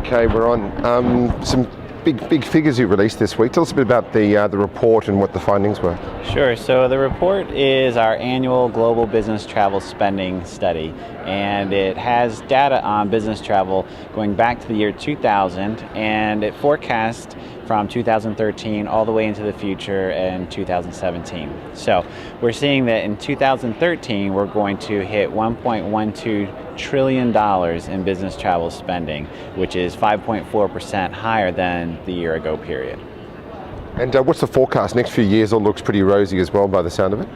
Okay, we're on. Some big figures you released this week. Tell us a bit about the report and what the findings were. Sure. So the report is our annual global business travel spending study, and it has data on business travel going back to the year 2000, and it forecasts from 2013 all the way into the future in 2017. So we're seeing that in 2013 we're going to hit $1.12 trillion in business travel spending, which is 5.4% higher than the year ago period. And what's the forecast? Next few years all looks pretty rosy as well by the sound of it.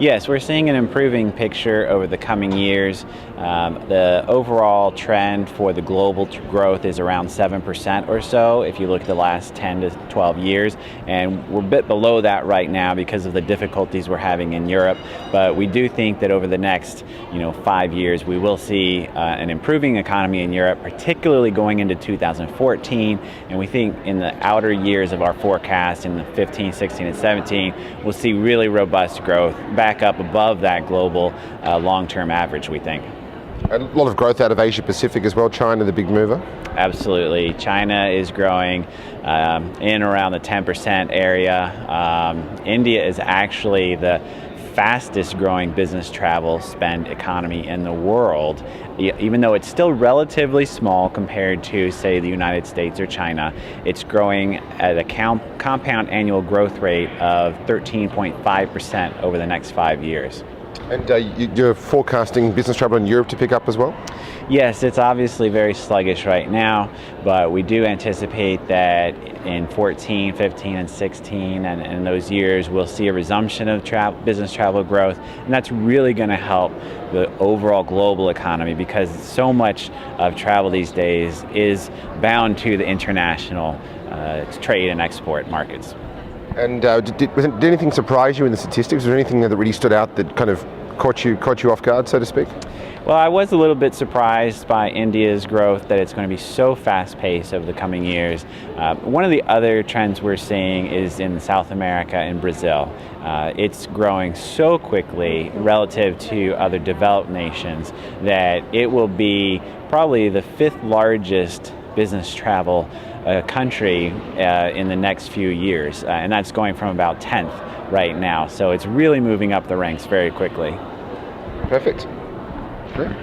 Yes, we're seeing an improving picture over the coming years. The overall trend for the global growth is around 7% or so if you look at the last 10 to 12 years, and we're a bit below that right now because of the difficulties we're having in Europe. But we do think that over the next 5 years we will see an improving economy in Europe, particularly going into 2014, and we think in the outer years of our forecast in the 15, 16, and 17 we'll see really robust growth back up above that global long-term average, we think. A lot of growth out of Asia Pacific as well. China, the big mover. Absolutely. China is growing in around the 10% area. India is actually the fastest growing business travel spend economy in the world, even though it's still relatively small compared to, say, the United States or China. It's growing at a compound annual growth rate of 13.5% over the next 5 years. And you're forecasting business travel in Europe to pick up as well? Yes, it's obviously very sluggish right now, but we do anticipate that in 14, 15, and 16, and in those years, we'll see a resumption of business travel growth, and that's really going to help the overall global economy because so much of travel these days is bound to the international trade and export markets. And did anything surprise you in the statistics? Was there anything that really stood out that kind of caught you off guard, so to speak? Well, I was a little bit surprised by India's growth, that it's going to be so fast-paced over the coming years. One of the other trends we're seeing is in South America and Brazil. It's growing so quickly relative to other developed nations that it will be probably the 5th largest business travel country in the next few years, and that's going from about 10th right now. So it's really moving up the ranks very quickly. Perfect. Great.